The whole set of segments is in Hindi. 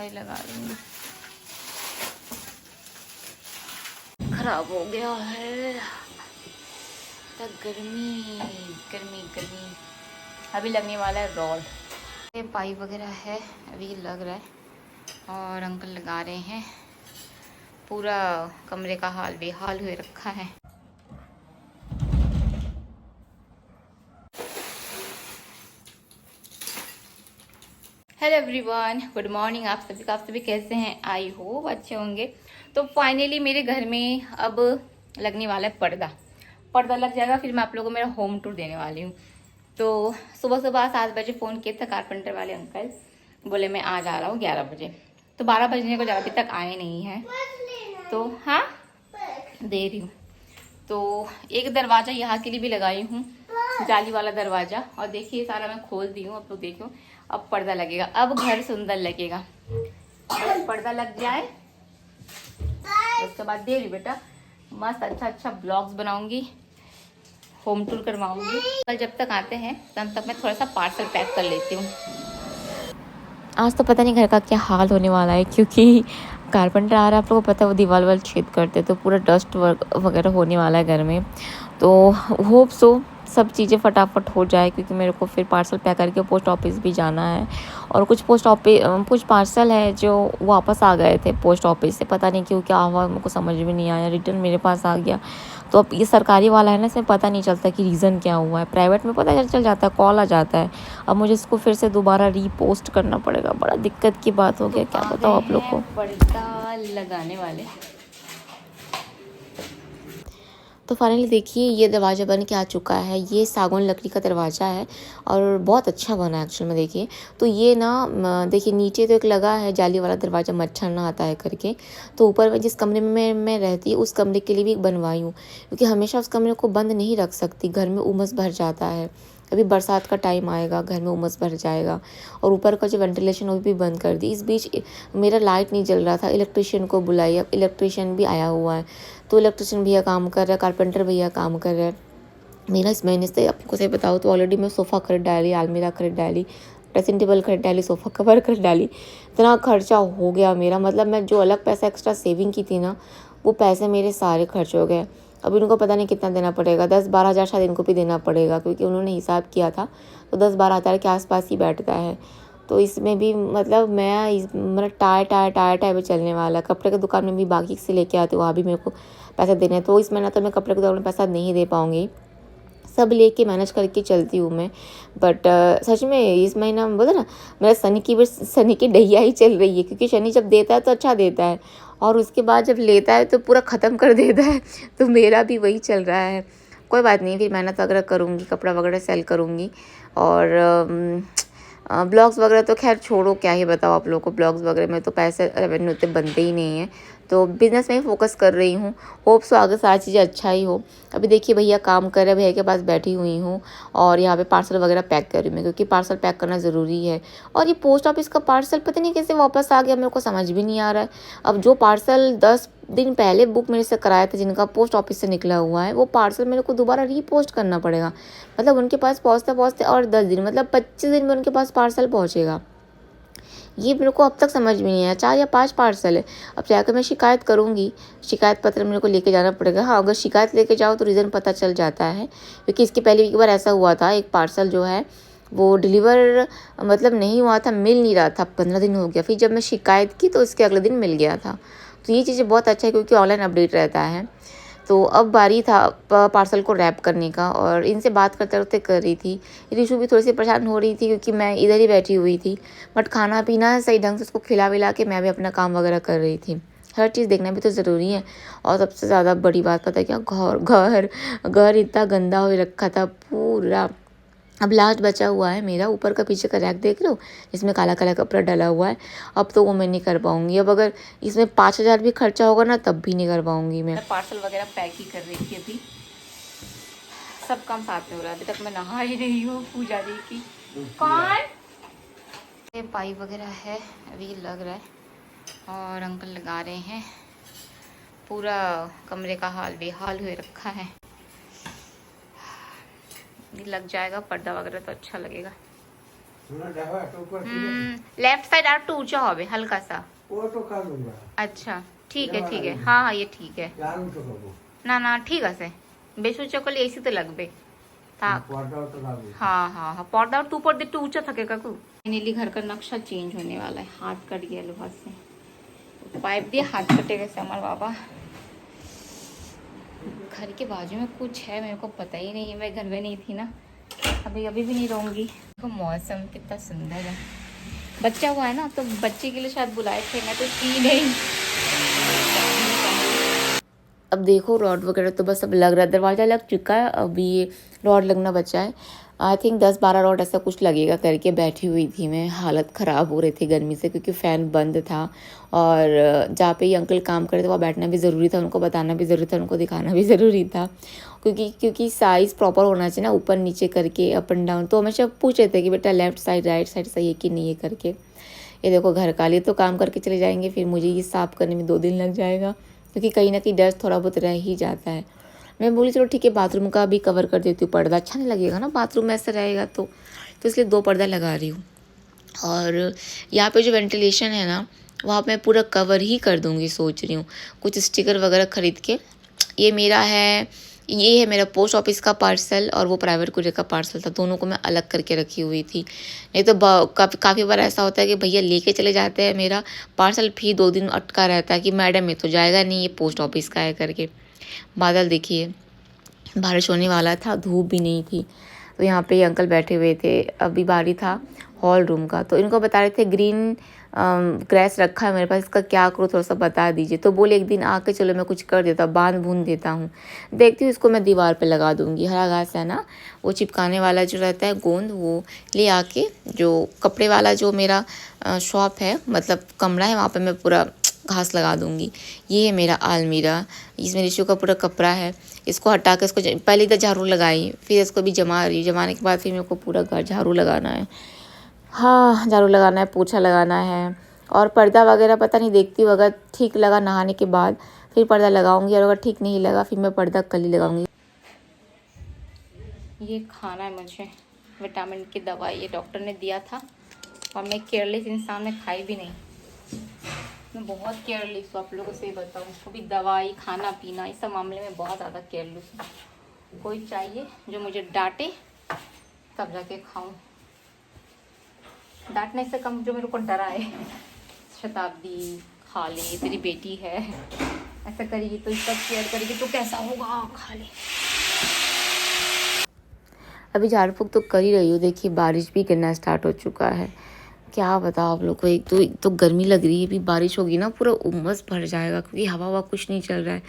ही लगा दूंगी। खराब हो गया है तो गर्मी गर्मी गर्मी। अभी लगने वाला है रोड। ये पाइप वगैरह है, अभी लग रहा है और अंकल लगा रहे हैं। पूरा कमरे का हाल बेहाल हुए रखा है। Hello everyone, good morning. आप सभी कैसे हैं? आई होप अच्छे होंगे। तो फाइनली मेरे घर में अब लगने वाला है पर्दा लग जाएगा। फिर मैं आप लोगों को मेरा होम टूर देने वाली हूँ। तो सुबह 7 बजे फ़ोन किया था कारपेंटर वाले अंकल, बोले मैं आ जा रहा हूँ 11 बजे। तो 12 बजने को जा, अभी तक आए नहीं हैं। तो हाँ दे रही हूँ। तो एक दरवाज़ा यहाँ के लिए भी लगाई हूँ, जाली वाला दरवाज़ा। और देखिए सारा मैं खोल दी हूँ। अब तो देखो अब पर्दा लगेगा, अब घर सुंदर लगेगा। पर्दा लग जाए उसके बाद दे रही बेटा मस्त अच्छा ब्लॉग्स बनाऊंगी, होम टूर करवाऊंगी। कल जब तक आते हैं तब तक मैं थोड़ा सा पार्सल पैक कर लेती हूँ। आज तो पता नहीं घर का क्या हाल होने वाला है, क्योंकि कारपेंटर आ रहा है। आप लोगों को पता है वो दीवार छेद करते, तो पूरा डस्ट वगैरह होने वाला है घर में। तो होप सो सब चीज़ें फटाफट हो जाए, क्योंकि मेरे को फिर पार्सल पैक करके पोस्ट ऑफिस भी जाना है। और कुछ पार्सल है जो वापस आ गए थे पोस्ट ऑफिस से, पता नहीं क्यों क्या हुआ, मेरे को समझ में नहीं आया। रिटर्न मेरे पास आ गया। तो अब ये सरकारी वाला है ना, इसमें पता नहीं चलता कि रीज़न क्या हुआ है। प्राइवेट में पता चल जाता है, कॉल आ जाता है। अब मुझे इसको फिर से दोबारा रीपोस्ट करना पड़ेगा। बड़ा दिक्कत की बात हो गया। क्या बताओ आप लोग को। पर्दा लगाने वाले तो फाइनली देखिए ये दरवाज़ा बन के आ चुका है। ये सागौन लकड़ी का दरवाज़ा है और बहुत अच्छा बना है एक्चुअल में। देखिए तो ये ना देखिए नीचे तो एक लगा है जाली वाला दरवाज़ा, मच्छर ना आता है करके। तो ऊपर में जिस कमरे में मैं रहती हूँ उस कमरे के लिए भी बनवाई हूँ, क्योंकि हमेशा उस कमरे को बंद नहीं रख सकती, घर में उमस भर जाता है। अभी बरसात का टाइम आएगा, घर में उमस भर जाएगा। और ऊपर का जो वेंटिलेशन वो भी बंद कर दी। इस बीच मेरा लाइट नहीं जल रहा था, इलेक्ट्रिशियन को बुलाई। अब इलेक्ट्रिशियन भी आया हुआ है, तो इलेक्ट्रिशियन भैया काम कर रहा है, कारपेंटर भैया काम कर रहा है। मेरा इस महीने से आपको सही बताऊँ तो ऑलरेडी मैं सोफ़ा खरीद डाली, अलमीरा खरीद डाली, ड्रेसिंग टेबल खरीद डाली, सोफ़ा कवर खरीद डाली। इतना खर्चा हो गया मेरा, मतलब मैं जो अलग पैसा एक्स्ट्रा सेविंग की थी ना, वो पैसे मेरे सारे खर्च हो गए। अब इनको पता नहीं कितना देना पड़ेगा, 10-12 हज़ार शायद इनको भी देना पड़ेगा, क्योंकि उन्होंने हिसाब किया था तो 10-12 हज़ार के आसपास ही बैठता है। तो इसमें भी मतलब मतलब टायर पे चलने वाला। कपड़े की दुकान में भी बाकी से लेके आती हूँ, वहाँ भी मेरे को पैसे देने। तो इस महीना तो मैं कपड़े की दुकान में पैसा नहीं दे पाऊँगी, सब लेके मैनेज करके चलती हूँ मैं। बट सच में इस महीना बोला ना, मेरा शनि की डैया ही चल रही है, क्योंकि शनि जब देता है तो अच्छा देता है, और उसके बाद जब लेता है तो पूरा ख़त्म कर देता है। तो मेरा भी वही चल रहा है। कोई बात नहीं, फिर मेहनत वगैरह करूँगी, कपड़ा वगैरह सेल करूँगी। और ब्लॉग्स वगैरह तो खैर छोड़ो, क्या ही बताओ आप लोगों को। ब्लॉग्स वगैरह में तो पैसे रेवेन्यू उतने बनते ही नहीं हैं, तो बिज़नेस में ही फोकस कर रही हूँ। होप सो आगे सारी चीज़ें अच्छा ही हो। अभी देखिए भैया काम कर रहे हैं, भैया के पास बैठी हुई हूँ और यहाँ पे पार्सल वगैरह पैक कर रही हूँ मैं, क्योंकि पार्सल पैक करना ज़रूरी है। और ये पोस्ट ऑफिस का पार्सल पता नहीं कैसे वापस आ गया, मेरे को समझ भी नहीं आ रहा है। अब जो पार्सल 10 दिन पहले बुक मेरे से कराया था, जिनका पोस्ट ऑफिस से निकला हुआ है, वो पार्सल मेरे को दोबारा रीपोस्ट करना पड़ेगा। मतलब उनके पास पहुँचते और 10 दिन, मतलब 25 दिन में उनके पास पार्सल पहुँचेगा। ये मेरे को अब तक समझ में नहीं आया। 4 या 5 पार्सल है। अब जाकर मैं शिकायत करूँगी, शिकायत पत्र मेरे को लेके जाना पड़ेगा। हाँ, अगर शिकायत लेके जाओ तो रीज़न पता चल जाता है, क्योंकि इसके पहले एक बार ऐसा हुआ था, एक पार्सल जो है वो डिलीवर मतलब नहीं हुआ था, मिल नहीं रहा था, 15 दिन हो गया। फिर जब मैं शिकायत की तो उसके अगले दिन मिल गया था। तो ये चीज़ें बहुत अच्छा है, क्योंकि ऑनलाइन अपडेट रहता है। तो अब बारी था पार्सल को रैप करने का, और इनसे बात करते करते कर रही थी। रिशु भी थोड़ी सी परेशान हो रही थी, क्योंकि मैं इधर ही बैठी हुई थी। बट खाना पीना सही ढंग से उसको खिला विला के मैं भी अपना काम वगैरह कर रही थी। हर चीज़ देखना भी तो ज़रूरी है। और सबसे ज़्यादा बड़ी बात पता है क्या, घर इतना गंदा हो रखा था पूरा। अब लास्ट बचा हुआ है मेरा, ऊपर का पीछे का रैक देख रहे हो, जिसमें काला काला कपड़ा डला हुआ है। अब तो वो मैं नहीं कर पाऊँगी। अब अगर इसमें 5,000 भी खर्चा होगा ना, तब भी नहीं कर पाऊँगी मैं। पार्सल वगैरह पैक ही कर रही थी, अभी सब काम साथ में हो रहा है। अभी तक मैं नहा ही रही हूँ पूजा जी की। कौन ये पाइप वगैरह है, अभी लग रहा है और अंकल लगा रहे हैं। पूरा कमरे का हाल बेहाल हुए रखा है। लग जाएगा पर्दा वगैरह तो अच्छा लगेगा। लेफ्ट साइड আর একটু উঁচা হবে হালকা সা। আচ্ছা ঠিক আছে ঠিক আছে, হ্যাঁ হ্যাঁ ये ठीक है। না না ঠিক আছে, বেশ উঁচা করলে এসিতে লাগবে। থাক। हाँ हाँ हाँ पर्दा और ऊपर देखते ऊंचा थके काकू। फाइनली घर का नक्शा चेंज होने वाला है, हाथ कट गया लोहा से, पाइप दिए हाथ कटे गए हमारे बाबा। घर के बाजू में कुछ है, मेरे को पता ही नहीं है, मैं घर में नहीं थी ना, अभी अभी भी नहीं रहूंगी। देखो मौसम कितना सुंदर है, बच्चा हुआ है ना तो बच्चे के लिए शायद बुलाए थे, मैं तो थी नहीं। अब देखो रॉड वगैरह तो बस अब लग रहा है, दरवाज़ा लग चुका है, अभी ये रॉड लगना बचा है। आई थिंक 10-12 रॉड ऐसा कुछ लगेगा करके बैठी हुई थी मैं, हालत ख़राब हो रही थी गर्मी से क्योंकि फ़ैन बंद था और जहाँ पे ये अंकल काम करे थे वहाँ बैठना भी ज़रूरी था, उनको बताना भी ज़रूरी था, उनको दिखाना भी ज़रूरी था क्योंकि साइज़ प्रॉपर होना चाहिए ना, ऊपर नीचे करके अप एंड डाउन। तो हमेशा पूछ रहे थे कि बेटा लेफ़्ट साइड राइट साइड सही है कि नहीं है करके। ये देखो घर का लिए तो काम करके चले जाएंगे, फिर मुझे ये साफ़ करने में 2 दिन लग जाएगा क्योंकि कहीं ना कहीं डस्ट थोड़ा बहुत रह ही जाता है। मैं बोली चलो ठीक है बाथरूम का भी कवर कर देती हूँ, पर्दा अच्छा नहीं लगेगा ना बाथरूम में ऐसा रहेगा तो इसलिए 2 पर्दा लगा रही हूँ। और यहाँ पे जो वेंटिलेशन है ना वहाँ मैं पूरा कवर ही कर दूँगी, सोच रही हूँ कुछ स्टिकर वगैरह ख़रीद के। ये है मेरा पोस्ट ऑफिस का पार्सल और वो प्राइवेट कुरियर का पार्सल था, दोनों को मैं अलग करके रखी हुई थी। नहीं तो काफ़ी बार ऐसा होता है कि भैया लेके चले जाते हैं मेरा पार्सल, फिर 2 दिन अटका रहता है कि मैडम ये तो जाएगा नहीं, ये पोस्ट ऑफिस का है करके। बादल देखिए, बारिश होने वाला था, धूप भी नहीं थी। तो यहाँ पे अंकल बैठे हुए थे, अभी बारी था हॉल रूम का, तो इनको बता रहे थे ग्रीन ग्रेस रखा है मेरे पास, इसका क्या करूँ थोड़ा सा बता दीजिए। तो बोले एक दिन आके चलो मैं कुछ कर देता हूँ, बांध बूंद देता हूँ, देखती हूँ इसको मैं दीवार पे लगा दूँगी। हरा घास है ना, वो चिपकाने वाला जो रहता है गोंद, वो ले आके जो कपड़े वाला जो मेरा शॉप है मतलब कमरा है वहाँ पे मैं पूरा घास लगा दूँगी। ये है मेरा आलमीरा, इसमें ऋषु का पूरा कपड़ा है, इसको हटा के इसको पहले इधर झाड़ू लगाई, फिर इसको भी जमाने के बाद फिर मेरे को पूरा घर झाड़ू लगाना है। हाँ झाड़ू लगाना है, पोछा लगाना है और पर्दा वगैरह पता नहीं देखती हूँ, अगर ठीक लगा नहाने के बाद फिर पर्दा लगाऊंगी और अगर ठीक नहीं लगा फिर मैं पर्दा कल ही लगाऊंगी। ये खाना है मुझे, विटामिन की दवाई ये डॉक्टर ने दिया था और मैं केयरलेस इंसान, में खाई भी नहीं, मैं बहुत केयरलेस हूँ, आप लोगों से बताऊँ कभी दवाई खाना पीना इस सब मामले में बहुत ज़्यादा केयरलेस हूँ। कोई चाहिए जो मुझे डांटे तब जाके खाऊं, डांटने से कम जो मेरे को डराए, शताब्दी खा ले तेरी बेटी है, ऐसा करेगी तो इसका केयर करेगी तो कैसा होगा, खा ले। अभी झाड़ फूँक तो कर ही रही हूँ, देखिए बारिश भी गिरना स्टार्ट हो चुका है। क्या बताओ आप लोग को, एक तो गर्मी लग रही है, अभी बारिश होगी ना पूरा उमस भर जाएगा क्योंकि हवा कुछ नहीं चल रहा है।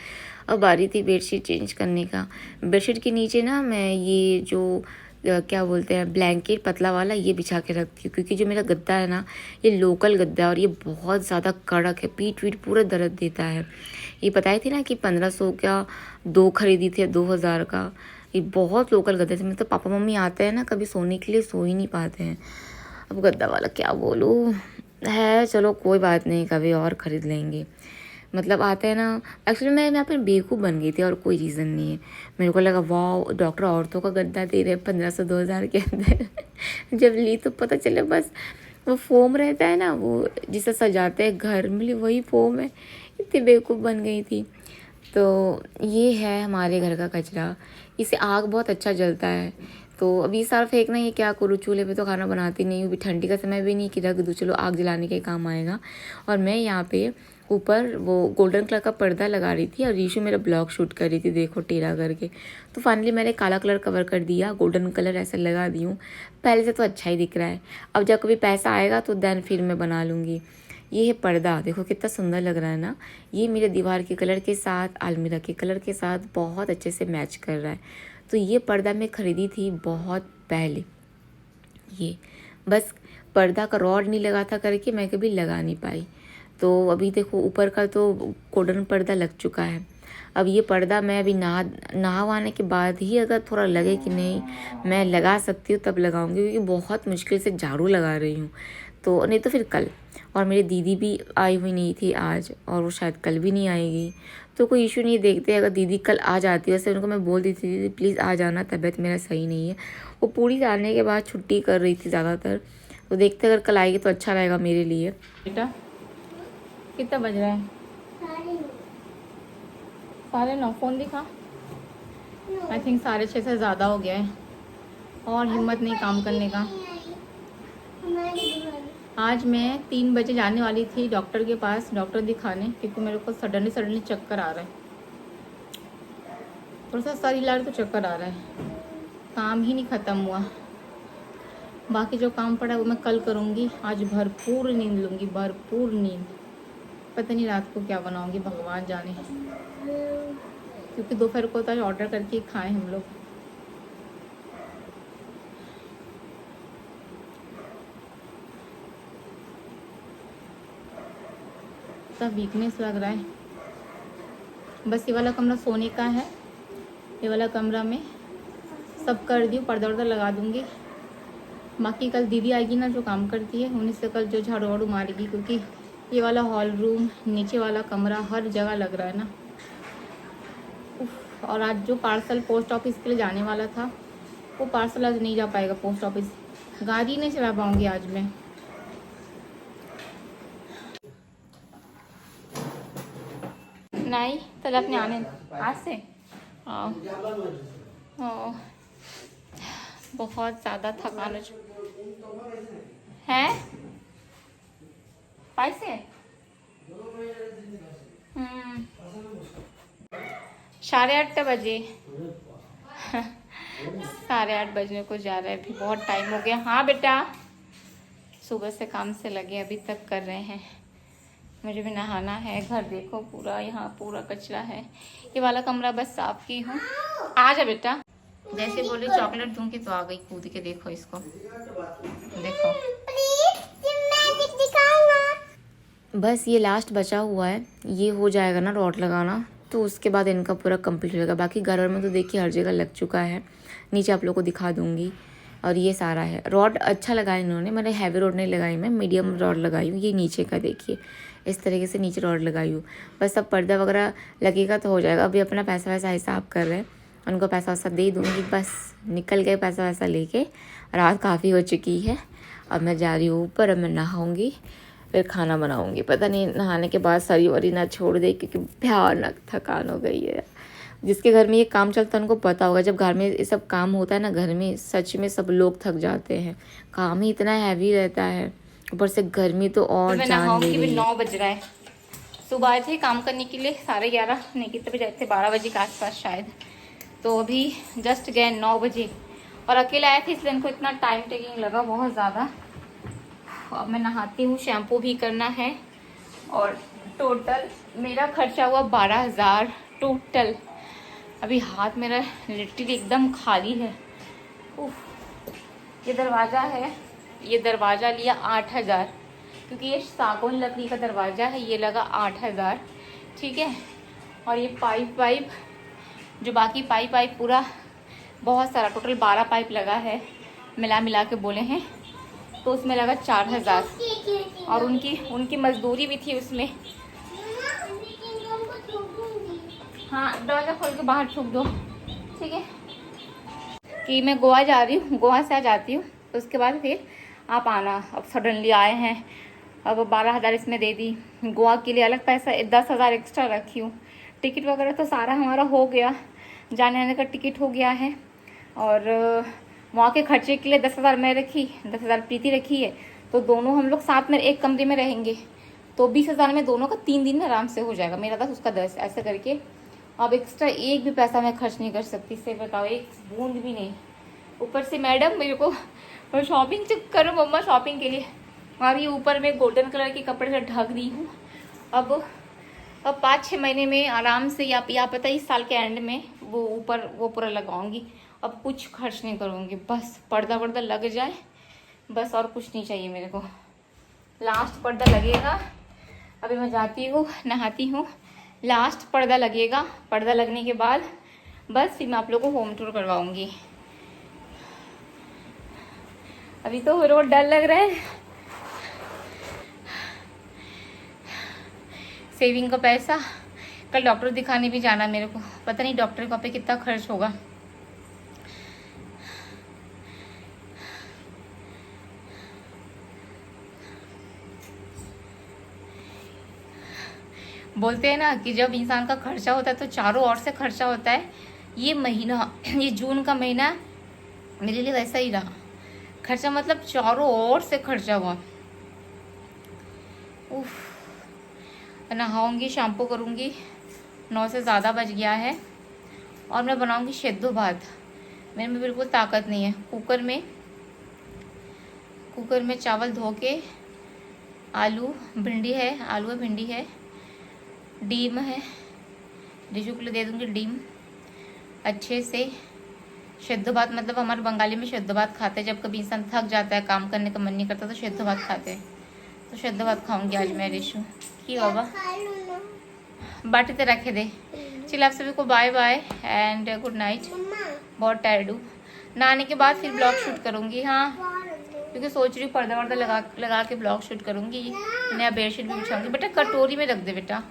अब बारी थी बेडशीट चेंज करने का, बेडशीट के नीचे ना मैं ये जो क्या बोलते हैं ब्लैंकेट पतला वाला ये बिछा के रखती हूँ क्योंकि जो मेरा गद्दा है ना ये लोकल गद्दा है और ये बहुत ज़्यादा कड़क है, पीठ वीठ पूरा दर्द देता है। ये बताई थी ना कि 1500 का 2 खरीदी थी, 2000 का, ये बहुत लोकल गद्दे थे। मतलब पापा मम्मी आते हैं ना कभी सोने के लिए, सो ही नहीं पाते हैं। अब गद्दा वाला क्या बोलूँ है, चलो कोई बात नहीं कभी और ख़रीद लेंगे। मतलब आते हैं ना, एक्चुअली मैं यहाँ पर बेवकूफ़ बन गई थी और कोई रीज़न नहीं है। मेरे को लगा वाह डॉक्टर औरतों का गद्दा दे रहे 1500-2000 के अंदर जब ली तो पता चले बस वो फोम रहता है ना, वो जिसे सजाते हैं घर में, वही फोम है। इतनी बेवकूफ़ बन गई थी। तो ये है हमारे घर का कचरा, इससे आग बहुत अच्छा जलता है। तो अभी सारा फेंकना ही क्या करूँ, चूल्हे पे तो खाना बनाती नहीं हूँ, अभी ठंडी का समय भी नहीं कि रख दूँ, चलो आग जलाने के काम आएगा। और मैं यहाँ पे ऊपर वो गोल्डन कलर का पर्दा लगा रही थी और रीशु मेरा ब्लॉग शूट कर रही थी, देखो टेढ़ा करके। तो फाइनली मैंने काला कलर कवर कर दिया, गोल्डन कलर ऐसे लगा दी हूँ। पहले से तो अच्छा ही दिख रहा है, अब जब कभी पैसा आएगा तो देन फिर मैं बना लूँगी। ये है पर्दा, देखो कितना सुंदर लग रहा है ना, ये मेरे दीवार के कलर के साथ अलमीरा के कलर के साथ बहुत अच्छे से मैच कर रहा है। तो ये पर्दा मैं ख़रीदी थी बहुत पहले, ये बस पर्दा का रॉड नहीं लगा था करके मैं कभी लगा नहीं पाई। तो अभी देखो ऊपर का तो गोल्डन पर्दा लग चुका है। अब ये पर्दा मैं अभी नहाने के बाद ही अगर थोड़ा लगे कि नहीं मैं लगा सकती हूँ तब लगाऊंगी, क्योंकि बहुत मुश्किल से झाड़ू लगा रही हूँ। तो नहीं तो फिर कल, और मेरी दीदी भी आई हुई नहीं थी आज और वो शायद कल भी नहीं आएगी, तो कोई इशू नहीं देखते। अगर दीदी कल आ जाती है, वैसे उनको मैं बोल दी थी दीदी प्लीज़ आ जाना, तबीयत मेरा सही नहीं है। वो पूरी आने के बाद छुट्टी कर रही थी ज़्यादातर, तो देखते अगर कल आएगी तो अच्छा रहेगा मेरे लिए। बेटा कितना बज रहा है? 9:30। फ़ोन दिखा। आई थिंक 6:30 से ज़्यादा हो गया है और हिम्मत नहीं काम करने का। आज मैं 3 बजे जाने वाली थी डॉक्टर के पास, डॉक्टर दिखाने, क्योंकि मेरे को सडनली चक्कर आ रहा है। थोड़ा सा सर हिला तो चक्कर आ रहा है। काम ही नहीं ख़त्म हुआ। बाकी जो काम पड़ा है वो मैं कल करूँगी। आज भरपूर नींद लूँगी, भरपूर नींद। पता नहीं रात को क्या बनाऊँगी, भगवान जाने, क्योंकि दोपहर को तो आज ऑर्डर करके खाएं हम लोग। सब वीकनेस लग रहा है। बस ये वाला कमरा सोने का है, ये वाला कमरा में सब कर दी, पर्दा वर्दा लगा दूँगी। बाकी कल दीदी आएगी ना जो काम करती है, उन्हीं से कल जो झाड़ू वाड़ू मारेगी, क्योंकि ये वाला हॉल रूम, नीचे वाला कमरा, हर जगह लग रहा है ना। और आज जो पार्सल पोस्ट ऑफिस के लिए जाने वाला था, वो पार्सल आज नहीं जा पाएगा पोस्ट ऑफिस। गाड़ी नहीं चला पाऊँगी आज मैं। नहीं कल अपने आने आज से बहुत ज़्यादा थकान है। पैसे 8:30 बजे 8:30 बजने को जा रहा है, अभी बहुत टाइम हो गया। हाँ बेटा, सुबह से काम से लगे अभी तक कर रहे हैं। मुझे भी नहाना है। घर देखो पूरा, यहाँ पूरा कचरा है। ये वाला कमरा बस साफ की हूँ। आ जा बेटा। जैसे बोले चॉकलेट दूंगी तो आ गई कूद के। देखो इसको, देखो बस ये लास्ट बचा हुआ है, ये हो जाएगा ना रॉड लगाना, तो उसके बाद इनका पूरा कंप्लीट हो जाएगा। बाकी घर में तो देखिए हर जगह लग चुका है। नीचे आप लोग को दिखा दूंगी। और ये सारा है रॉड अच्छा लगाया इन्होंने। मैंने हैवी रॉड नहीं लगाई, मैं मीडियम रॉड लगाई हूँ। ये नीचे का देखिए इस तरीके से नीचे रॉड लगाई हूँ। बस अब पर्दा वगैरह लगेगा तो हो जाएगा। अभी अपना पैसा वैसा हिसाब कर रहे हैं, उनको पैसा वैसा दे दूँगी। बस निकल गए पैसा वैसा लेके। रात काफ़ी हो चुकी है, अब मैं जा रही हूँ ऊपर। अब मैं नहाऊँगी, फिर खाना बनाऊँगी। पता नहीं नहाने के बाद सरी वरी ना छोड़ दे, क्योंकि भयानक थकान हो गई है। जिसके घर में ये काम चलता है उनको पता होगा। जब घर में ये सब काम होता है ना घर में, सच में सब लोग थक जाते हैं। काम ही इतना हैवी रहता है, ऊपर से गर्मी तो और जान ले रही है। 9 बज रहा है। सुबह आए थे काम करने के लिए 11:30, नहीं कितने बजे आए थे, 12 बजे के आसपास शायद। तो अभी जस्ट गए 9 बजे, और अकेले आए थे इसलिए इनको इतना टाइम टेकिंग लगा बहुत ज़्यादा। अब मैं नहाती हूँ, शैम्पू भी करना है। और टोटल मेरा खर्चा हुआ 12,000 टोटल। अभी हाथ मेरा लिटरली एकदम खाली है। ये दरवाज़ा है, ये दरवाज़ा लिया 8,000, क्योंकि ये सागौन लकड़ी का दरवाज़ा है। ये लगा 8,000, ठीक है। और ये पाइप जो बाकी पाइप पूरा बहुत सारा, टोटल 12 पाइप लगा है, मिला के बोले हैं, तो उसमें लगा 4,000। और उनकी मजदूरी भी थी उसमें। हाँ दरवाज़ा खोल के बाहर छूक दो, ठीक है। कि मैं गोवा जा रही हूँ, गोवा से आ जाती हूँ, तो उसके बाद फिर आप आना। अब सडनली आए हैं, अब 12,000 इसमें दे दी। गोवा के लिए अलग पैसा 10,000 एक्स्ट्रा रखी हूँ। टिकट वगैरह तो सारा हमारा हो गया, जाने आने का टिकट हो गया है। और वहाँ के खर्चे के लिए 10,000 मैं रखी, 10,000 प्रीति रखी है। तो दोनों हम लोग साथ में एक कमरे में रहेंगे, तो 20,000 में दोनों का 3 दिन आराम से हो जाएगा। मेरा 10 उसका 10, ऐसे करके। अब एक्स्ट्रा एक भी पैसा मैं खर्च नहीं कर सकती, से बताओ, एक बूंद भी नहीं। ऊपर से मैडम मेरे को शॉपिंग करो मम्मा शॉपिंग के लिए। और ये ऊपर में गोल्डन कलर के कपड़े से ढक दी हूँ। अब 5-6 महीने में आराम से, या पता इस साल के एंड में वो ऊपर वो पूरा लगाऊंगी। अब कुछ खर्च नहीं करूँगी, बस पर्दा वर्दा लग जाए बस, और कुछ नहीं चाहिए मेरे को। लास्ट पर्दा लगेगा, अभी मैं जाती हूँ नहाती हूँ, लास्ट पर्दा लगेगा। पर्दा लगने के बाद बस फिर मैं आप लोगों को होम टूर करवाऊंगी। अभी तो रोड डर लग रहा है। सेविंग का पैसा, कल डॉक्टर दिखाने भी जाना मेरे को, पता नहीं डॉक्टर का पे कितना खर्च होगा। बोलते हैं ना कि जब इंसान का खर्चा होता है तो चारों ओर से खर्चा होता है। ये महीना, ये जून का महीना मेरे लिए वैसा ही रहा। खर्चा मतलब चारों ओर से खर्चा हुआ। उफ, नहाऊंगी, शैम्पू करूंगी, 9 से ज़्यादा बज गया है और मैं बनाऊंगी सेद्धू भात। मेरे में बिल्कुल ताकत नहीं है। कुकर में चावल धो के, आलू भिंडी है, डीम है, डिशू के लिए दे दूंगी डीम। अच्छे से सेद्धू भात, मतलब हमारे बंगाली में सेद्धू भात खाते हैं जब कभी इंसान थक जाता है, काम करने का मन नहीं करता तो सेद्धू भात खाते हैं। तो सेद्धू भात खाऊंगी आज मैं रिशु की बाबा बाटी तो रखे दे। चलिए आप सभी को bye bye and good night. बहुत टायर्ड हूँ। नहाने के बाद फिर ब्लॉग शूट करूँगी। हाँ, क्योंकि सोच रही हूँ पर्दा वर्दा लगा के ब्लॉग शूट करूँगी। नया बेडशीट भी बिछाऊंगी। बेटा कटोरी में रख दे बेटा।